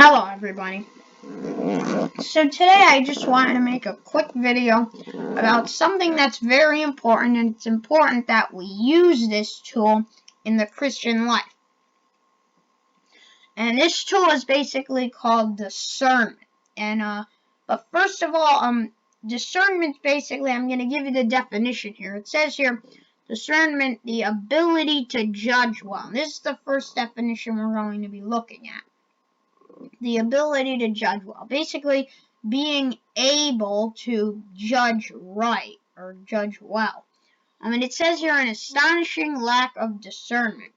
Hello everybody. So today I just wanted to make a quick video about something that's very important, and it's important that we use this tool in the Christian life. And this tool is basically called discernment. But first of all, discernment basically, I'm going to give you the definition here. It says here, discernment, the ability to judge well. And this is the first definition we're going to be looking at. The ability to judge well. Basically, being able to judge right or judge well. And it says here an astonishing lack of discernment.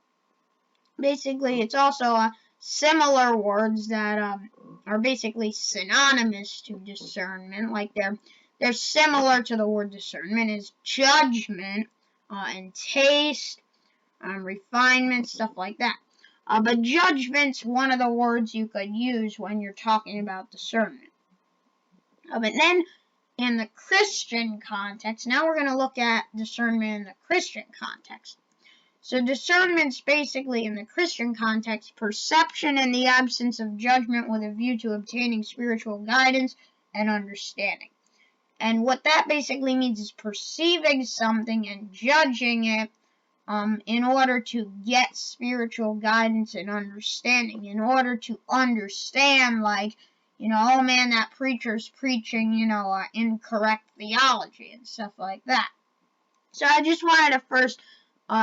Basically, it's also similar words that are basically synonymous to discernment. Like they're similar to the word discernment is judgment and taste, refinement, stuff like that. But judgment's one of the words you could use when you're talking about discernment. But then, in the Christian context, now we're going to look at discernment in the Christian context. So discernment's basically, in the Christian context, perception in the absence of judgment with a view to obtaining spiritual guidance and understanding. And what that basically means is perceiving something and judging it in order to get spiritual guidance and understanding, in order to understand, like, oh man, that preacher's preaching, incorrect theology and stuff like that. So I just wanted to first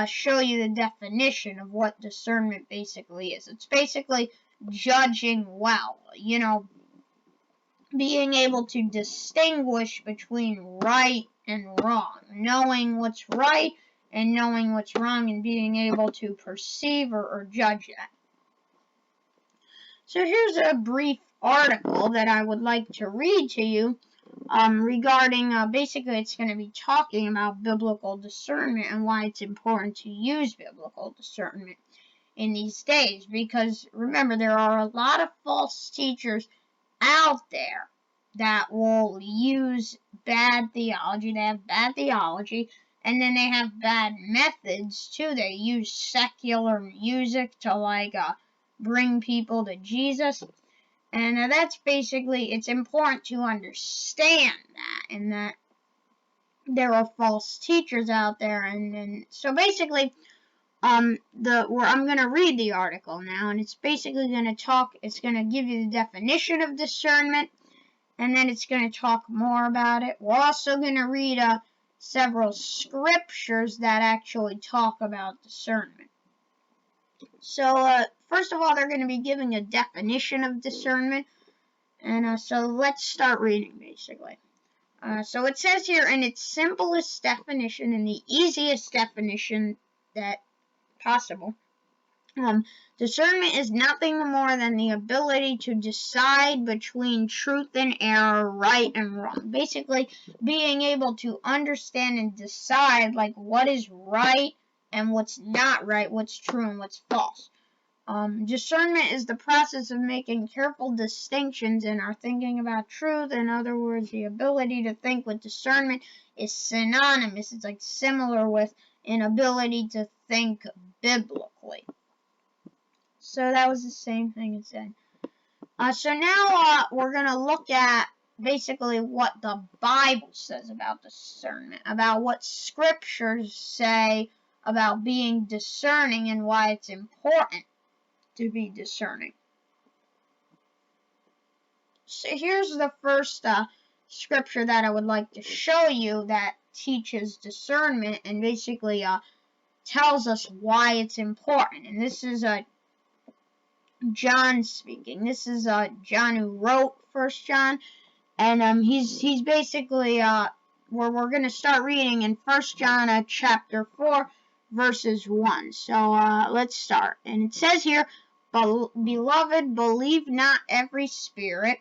show you the definition of what discernment basically is. It's basically judging well, being able to distinguish between right and wrong, knowing what's right and knowing what's wrong, and being able to perceive or judge that. So here's a brief article that I would like to read to you regarding, basically it's going to be talking about biblical discernment and why it's important to use biblical discernment in these days. Because remember, there are a lot of false teachers out there that will use bad theology. They have bad theology. And then they have bad methods too. They use secular music to bring people to Jesus. And that's basically, it's important to understand that, and that there are false teachers out there. And so basically, I'm going to read the article now, and it's basically going to it's going to give you the definition of discernment, and then it's going to talk more about it. We're also going to read several scriptures that actually talk about discernment. So, first of all, they're going to be giving a definition of discernment. And so let's start reading, basically. So it says here, in its simplest definition and the easiest definition that possible, discernment is nothing more than the ability to decide between truth and error, right and wrong. Basically, being able to understand and decide, like, what is right and what's not right, what's true and what's false. Discernment is the process of making careful distinctions in our thinking about truth. In other words, the ability to think with discernment is synonymous. It's like similar with an ability to think biblically. So that was the same thing it said. So now we're going to look at basically what the Bible says about discernment, about what scriptures say about being discerning and why it's important to be discerning. So here's the first scripture that I would like to show you that teaches discernment and basically tells us why it's important. And this is John speaking. This is John who wrote 1 John, and he's basically we're going to start reading in 1 John chapter 4 verses 1. So let's start. And it says here, "Beloved, believe not every spirit,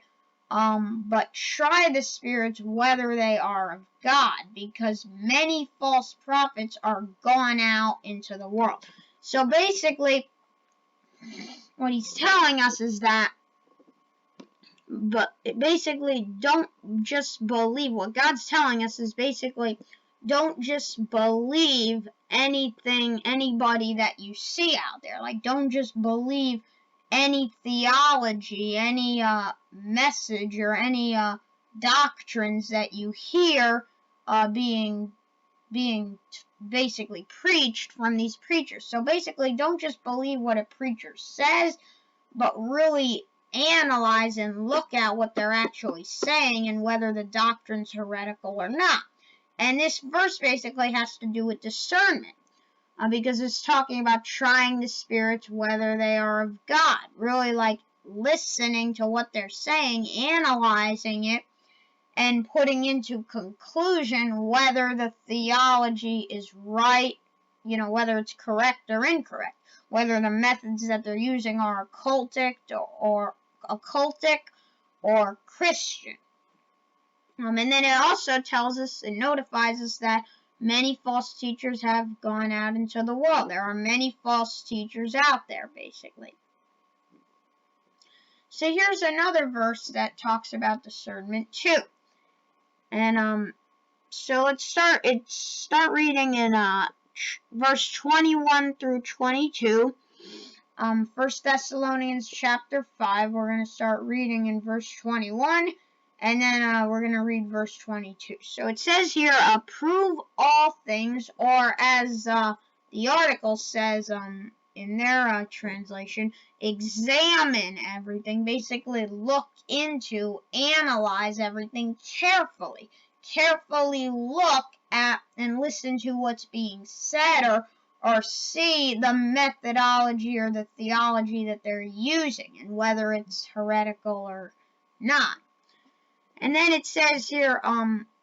but try the spirits whether they are of God, because many false prophets are gone out into the world." So basically, what he's telling us is that, but basically, don't just believe. What God's telling us is basically, don't just believe anybody that you see out there. Like, don't just believe any theology, any message, or any doctrines that you hear being basically preached from these preachers. So basically, don't just believe what a preacher says, but really analyze and look at what they're actually saying and whether the doctrine's heretical or not. And this verse basically has to do with discernment, because it's talking about trying the spirits whether they are of God. Really like listening to what they're saying, analyzing it, and putting into conclusion whether the theology is right, whether it's correct or incorrect, whether the methods that they're using are occultic or Christian. And then it also tells us and notifies us that many false teachers have gone out into the world. There are many false teachers out there, basically. So here's another verse that talks about discernment too. And so let's start reading in verse 21 through 22. 1 Thessalonians chapter 5. We're going to start reading in verse 21, and then we're going to read verse 22. So it says here, "Approve all things," or as the article says in their translation, examine everything. Basically, look into, analyze everything carefully. Carefully look at and listen to what's being said, or see the methodology or the theology that they're using and whether it's heretical or not. And then it says here,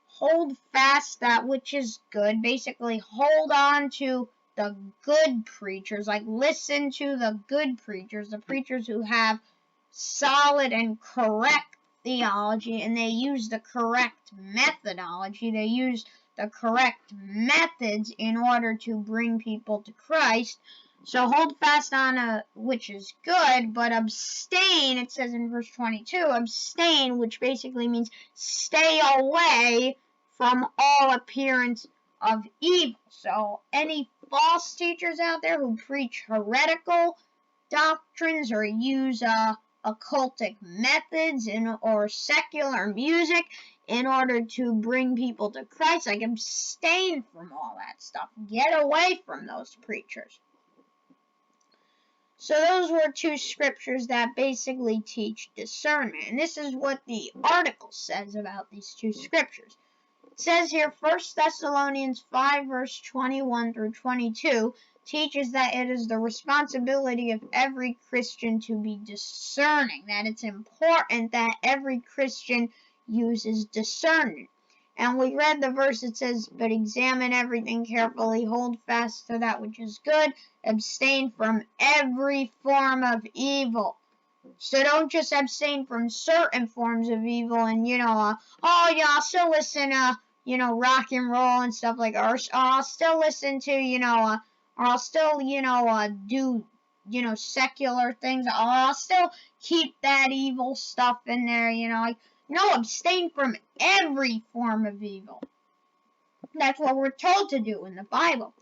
hold fast that which is good. Basically, hold on to the good preachers. Like, listen to the good preachers, the preachers who have solid and correct theology, and they use the correct methodology. They use the correct methods in order to bring people to Christ. So hold fast on which is good, but abstain, it says in verse 22, abstain, which basically means stay away from all appearance of evil. So any false teachers out there who preach heretical doctrines or use occultic methods or secular music in order to bring people to Christ, like, abstain from all that stuff. Get away from those preachers. So those were two scriptures that basically teach discernment. And this is what the article says about these two scriptures. It says here, 1 Thessalonians 5, verse 21 through 22, teaches that it is the responsibility of every Christian to be discerning, that it's important that every Christian uses discernment. And we read the verse, it says, but examine everything carefully, hold fast to that which is good, abstain from every form of evil. So don't just abstain from certain forms of evil and, I'll still listen rock and roll and stuff like that, or I'll still listen to, or I'll still, do, secular things, or I'll still keep that evil stuff in there, no, abstain from every form of evil. That's what we're told to do in the Bible.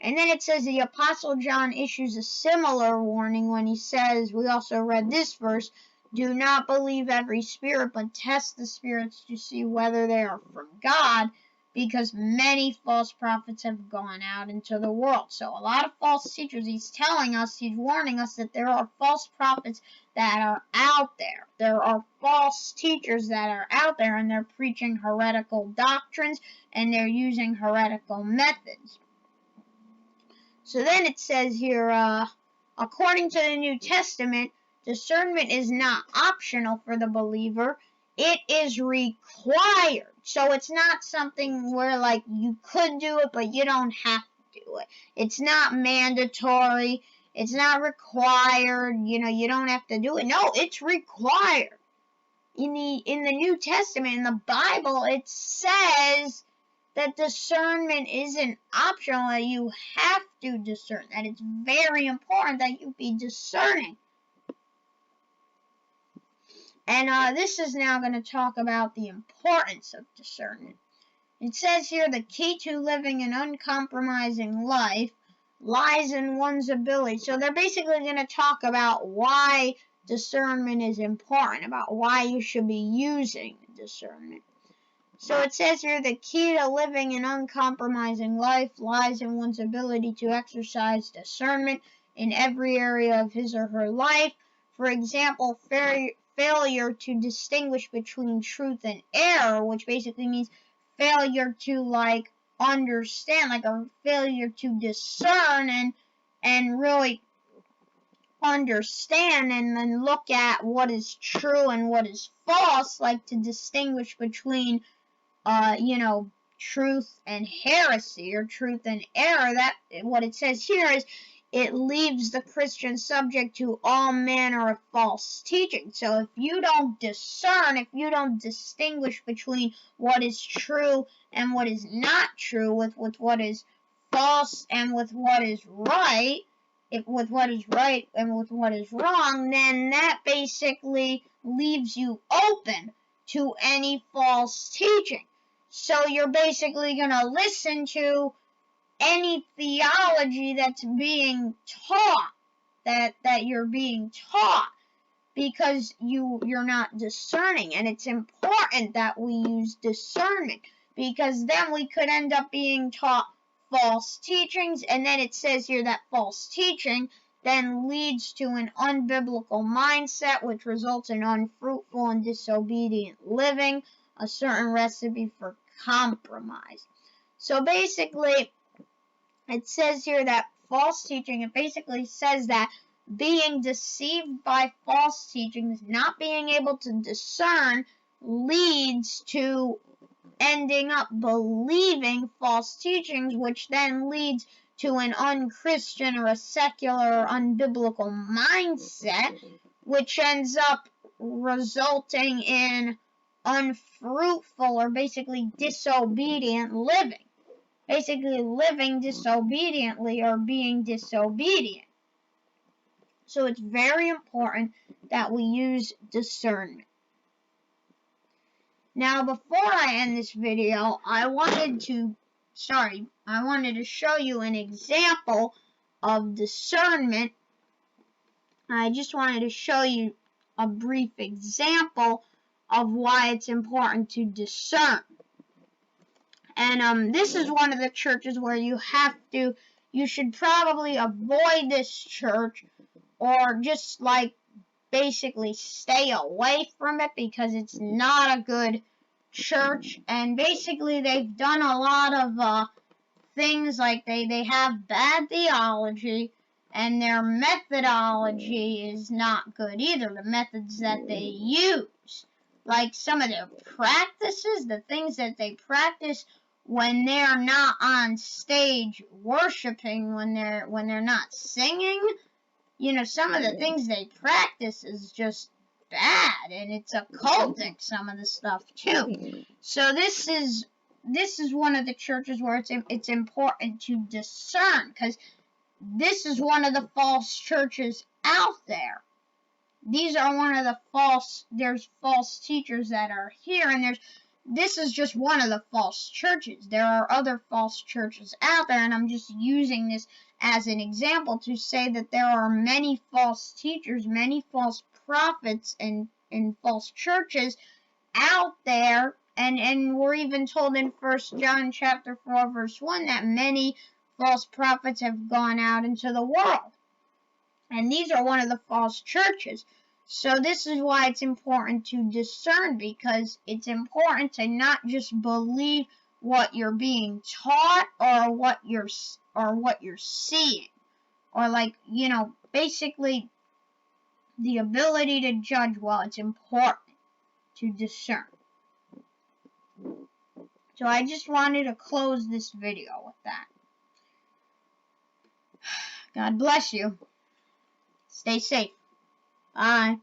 And then it says the Apostle John issues a similar warning when he says, we also read this verse, do not believe every spirit, but test the spirits to see whether they are from God, because many false prophets have gone out into the world. So a lot of false teachers, he's warning us that there are false prophets that are out there. There are false teachers that are out there, and they're preaching heretical doctrines, and they're using heretical methods. So then it says here, according to the New Testament, discernment is not optional for the believer. It is required. So it's not something where, like, you could do it, but you don't have to do it. It's not mandatory. It's not required. You don't have to do it. No, it's required. In the New Testament, in the Bible, it says that discernment isn't optional, that you have to discern, that it's very important that you be discerning. And this is now going to talk about the importance of discernment. It says here, the key to living an uncompromising life, lies in one's ability. So they're basically going to talk about why discernment is important, about why you should be using discernment. So it says here, the key to living an uncompromising life lies in one's ability to exercise discernment in every area of his or her life. For example, failure to distinguish between truth and error, which basically means failure to understand, a failure to discern and really understand and then look at what is true and what is false, like to distinguish between truth and heresy or truth and error. That what it says here is it leaves the Christian subject to all manner of false teaching. So if you don't discern, if you don't distinguish between what is true and what is not true, with what is false and with what is right, with what is right and with what is wrong, then that basically leaves you open to any false teaching. So you're basically going to listen to any theology that's being taught, that you're being taught, because you're not discerning. And it's important that we use discernment, because then we could end up being taught false teachings. And then it says here that false teaching then leads to an unbiblical mindset, which results in unfruitful and disobedient living, a certain recipe for compromise. So basically, it says here that false teaching, it basically says that being deceived by false teachings, not being able to discern, leads to ending up believing false teachings, which then leads to an unchristian or a secular or unbiblical mindset, which ends up resulting in unfruitful or basically disobedient living. Basically living disobediently or being disobedient. So it's very important that we use discernment. Now, before I end this video, I wanted to show you an example of discernment. I just wanted to show you a brief example of why it's important to discern. And this is one of the churches where you should probably avoid this church, or just basically stay away from it, because it's not a good church. And basically they've done a lot of things, like they have bad theology, and their methodology is not good either. The methods that they use, like some of their practices, the things that they practice when they're not on stage worshiping, when they're not singing, some of the things they practice is just bad, and it's occultic, some of the stuff too. So this is one of the churches where it's important to discern, because this is one of the false churches out there. These are one of the there's false teachers that are here, and this is just one of the false churches. There are other false churches out there, and I'm just using this as an example to say that there are many false teachers, many false prophets, and false churches out there. And we're even told in 1 John chapter 4 verse 1 that many false prophets have gone out into the world. And these are one of the false churches. So this is why it's important to discern, because it's important to not just believe what you're being taught or what you're seeing, or basically the ability to judge well. It's important to discern. So I just wanted to close this video with that. God bless you. Stay safe. Bye.